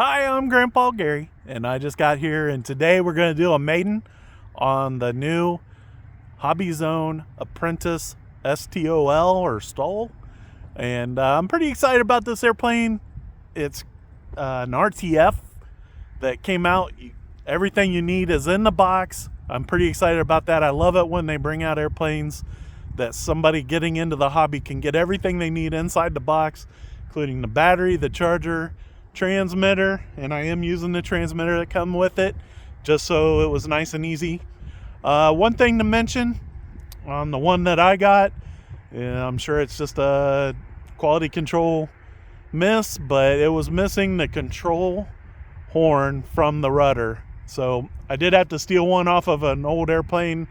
Hi, I'm Grandpa Gary, and I just got here, and today we're going to do a maiden on the new Hobbyzone Apprentice STOL or STOL, and I'm pretty excited about this airplane. It's an RTF that came out. Everything you need is in the box. I'm pretty excited about that. I love it when they bring out airplanes that somebody getting into the hobby can get everything they need inside the box, including the battery, the charger, transmitter, and I am using the transmitter that come with it just so it was nice and easy. One thing to mention on the one that I got, I'm sure it's just a quality control miss, but it was missing the control horn from the rudder, so I did have to steal one off of an old airplane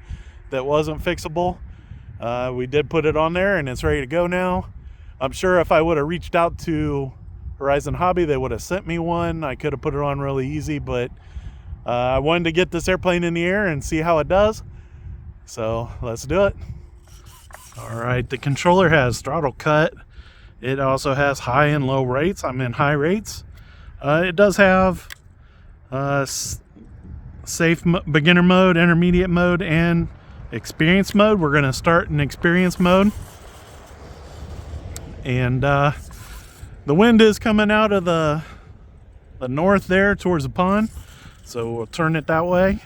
that wasn't fixable. We did put it on there and it's ready to go now. I'm sure if I would have reached out to Horizon Hobby, they would have sent me one. I could have put it on really easy, but I wanted to get this airplane in the air and see how it does. So let's do it. All right, the controller has throttle cut. It also has high and low rates. I'm in high rates. It does have safe beginner mode, intermediate mode, and experience mode. We're going to start in experience mode. And the wind is coming out of the north there towards the pond, so we'll turn it that way.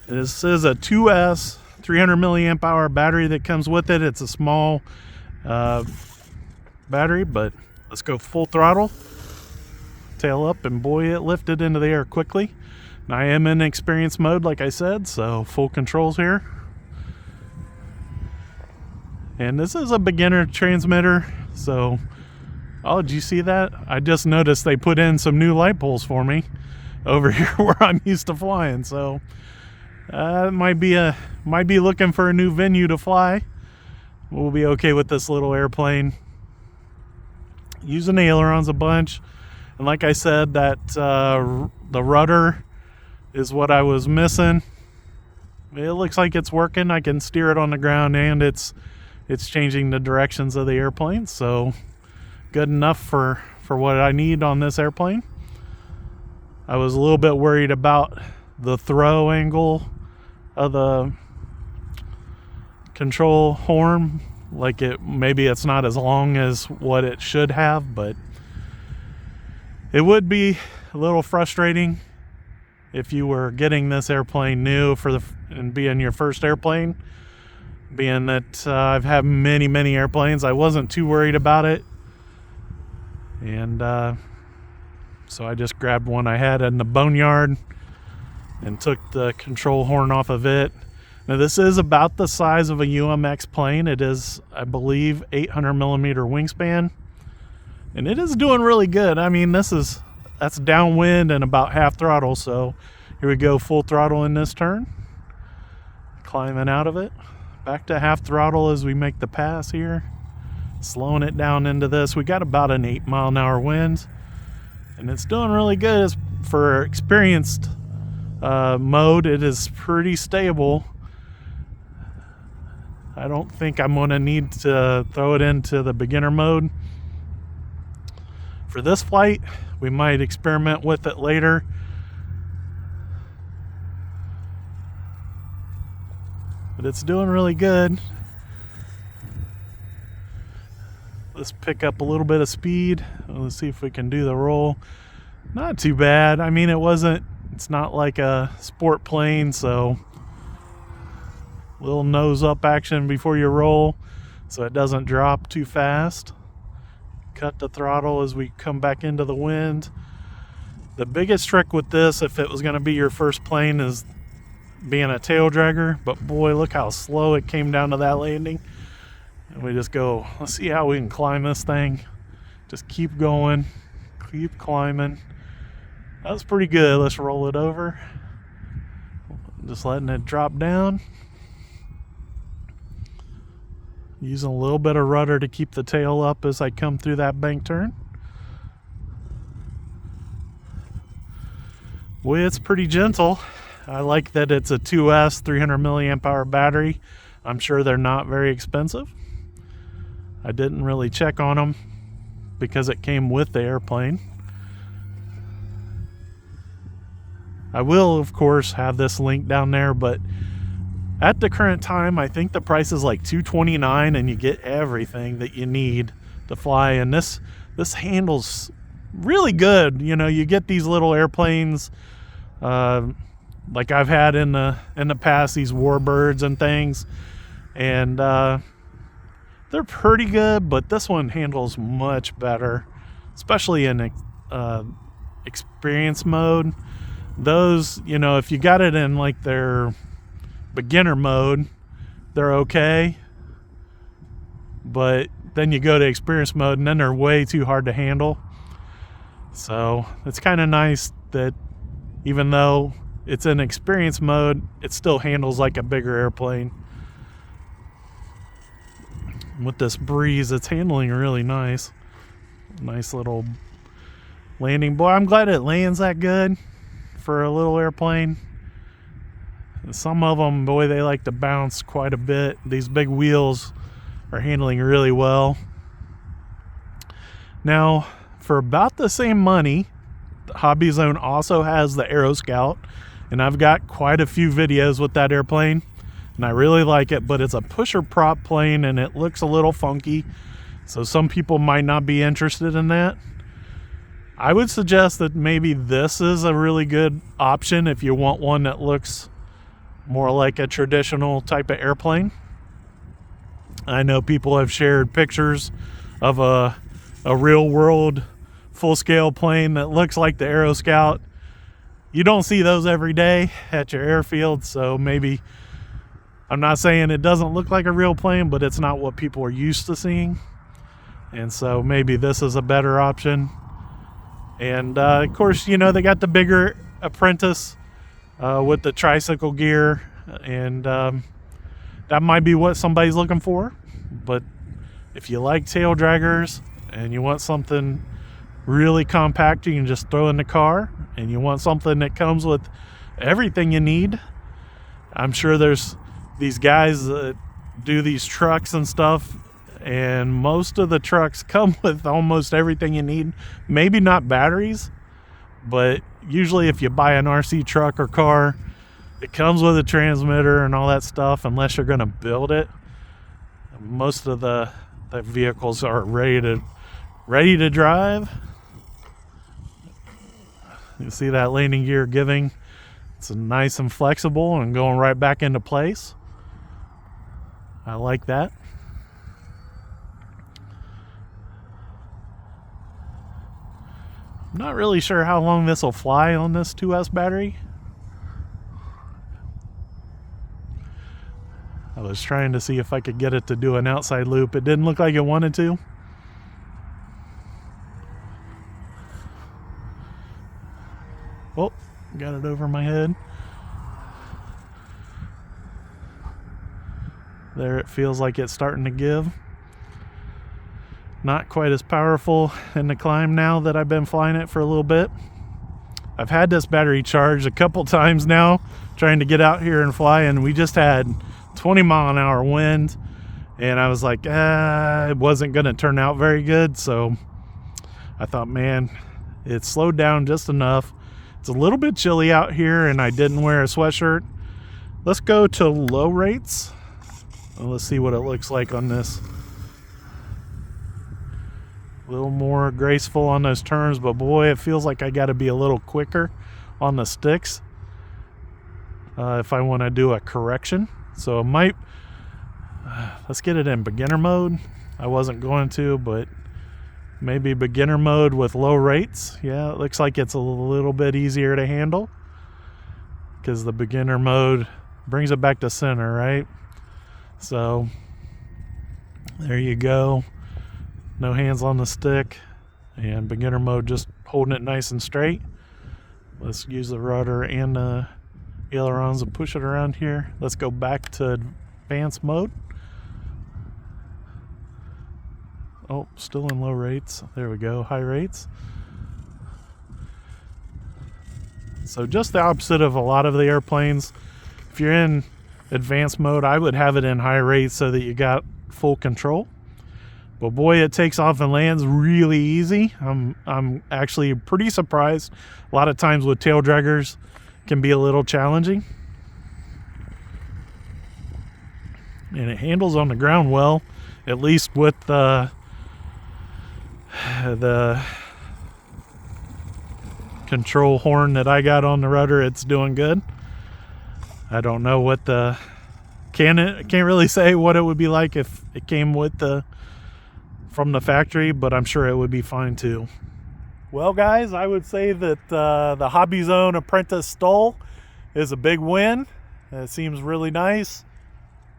This is a 2S 300 milliamp hour battery that comes with it. It's a small battery, but let's go full throttle, tail up, and boy, it lifted into the air quickly. And I am in experience mode, like I said, so full controls here. And this is a beginner transmitter, so oh, did you see that? I just noticed they put in some new light poles for me over here where I'm used to flying, so might be looking for a new venue to fly. We'll be okay with this little airplane. Using the ailerons a bunch, and like I said, that the rudder is what I was missing. It looks like it's working. I can steer it on the ground, and it's changing the directions of the airplane, so good enough for what I need on this airplane. I was a little bit worried about the throw angle of the control horn, like maybe it's not as long as what it should have, but it would be a little frustrating if you were getting this airplane new and being your first airplane. Being that I've had many airplanes, I wasn't too worried about it, and so I just grabbed one I had in the boneyard and took the control horn off of it. Now this is about the size of a UMX plane. It is, I believe, 800 millimeter wingspan, and it is doing really good. I mean, that's downwind and about half throttle, so here we go, full throttle in this turn, climbing out of it. Back to half throttle as we make the pass here. Slowing it down into this. We got about an 8-mile-an-hour wind, and it's doing really good. For experienced mode, it is pretty stable. I don't think I'm going to need to throw it into the beginner mode for this flight. We might experiment with it later. But it's doing really good. Let's pick up a little bit of speed. Let's see if we can do the roll. Not too bad. I mean, it's not like a sport plane, so little nose up action before you roll so it doesn't drop too fast. Cut the throttle as we come back into the wind. The biggest trick with this, if it was going to be your first plane, is being a tail dragger, but boy, look how slow it came down to that landing. And we just go, let's see how we can climb this thing. Just keep going, keep climbing. That was pretty good. Let's roll it over. Just letting it drop down. Using a little bit of rudder to keep the tail up as I come through that bank turn. Boy, it's pretty gentle. I like that it's a 2S 300 milliamp hour battery. I'm sure they're not very expensive. I didn't really check on them because it came with the airplane. I will, of course, have this link down there, but at the current time, I think the price is like $229, and you get everything that you need to fly. And this handles really good. You know, you get these little airplanes, like I've had in the past, these warbirds and things, and they're pretty good. But this one handles much better, especially in experience mode. Those, you know, if you got it in like their beginner mode, they're okay, but then you go to experience mode and then they're way too hard to handle. So it's kind of nice that even though it's in experience mode, it still handles like a bigger airplane. With this breeze, it's handling really nice. Nice little landing. Boy, I'm glad it lands that good for a little airplane. Some of them, boy, they like to bounce quite a bit. These big wheels are handling really well. Now, for about the same money, Hobbyzone also has the Aero Scout, and I've got quite a few videos with that airplane, and I really like it, but it's a pusher prop plane, and it looks a little funky, so some people might not be interested in that. I would suggest that maybe this is a really good option if you want one that looks more like a traditional type of airplane. I know people have shared pictures of a real world full-scale plane that looks like the Aero Scout. You don't see those every day at your airfield, so maybe, I'm not saying it doesn't look like a real plane, but it's not what people are used to seeing, and so maybe this is a better option. And of course, you know, they got the bigger Apprentice with the tricycle gear, and that might be what somebody's looking for. But if you like tail draggers and you want something really compact you can just throw in the car, and you want something that comes with everything you need, I'm sure there's these guys that do these trucks and stuff, and most of the trucks come with almost everything you need. Maybe not batteries, but usually if you buy an RC truck or car, it comes with a transmitter and all that stuff, unless you're going to build it. Most of the vehicles are ready to drive. You see that landing gear giving? It's nice and flexible and going right back into place. I like that. I'm not really sure how long this will fly on this 2S battery. I was trying to see if I could get it to do an outside loop. It didn't look like it wanted to. Oh, got it over my head. There, it feels like it's starting to give. Not quite as powerful in the climb now that I've been flying it for a little bit. I've had this battery charged a couple times now, trying to get out here and fly, and we just had 20-mile-an-hour wind, and I was like, it wasn't going to turn out very good, so I thought, man, it slowed down just enough. It's a little bit chilly out here, and I didn't wear a sweatshirt. Let's go to low rates. Let's see what it looks like on this. A little more graceful on those turns, but boy, it feels like I got to be a little quicker on the sticks if I want to do a correction. So it might, let's get it in beginner mode. I wasn't going to, but maybe beginner mode with low rates. Yeah, it looks like it's a little bit easier to handle because the beginner mode brings it back to center, right? So there you go. No hands on the stick, and beginner mode just holding it nice and straight. Let's use the rudder and the ailerons and push it around here. Let's go back to advanced mode. Oh, still in low rates. There we go, high rates. So just the opposite of a lot of the airplanes. If you're in advanced mode, I would have it in high rates so that you got full control. But boy, it takes off and lands really easy. I'm actually pretty surprised. A lot of times with tail draggers, can be a little challenging. And it handles on the ground well, at least with the control horn that I got on the rudder. It's doing good. I don't know what the can't really say what it would be like if it came with from the factory, but I'm sure it would be fine too. Well guys, I would say that the Hobbyzone Apprentice STOL is a big win. It seems really nice.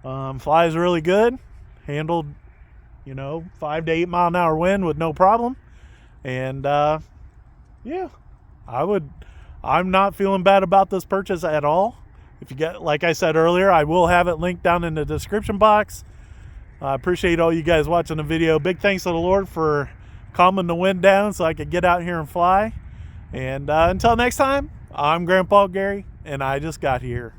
Flies really good. Handled, 5 to 8 mile an hour wind with no problem. And yeah, I'm not feeling bad about this purchase at all. If you get, like I said earlier, I will have it linked down in the description box. I appreciate all you guys watching the video. Big thanks to the Lord for calming the wind down so I could get out here and fly. And until next time, I'm Grandpa Gary, and I just got here.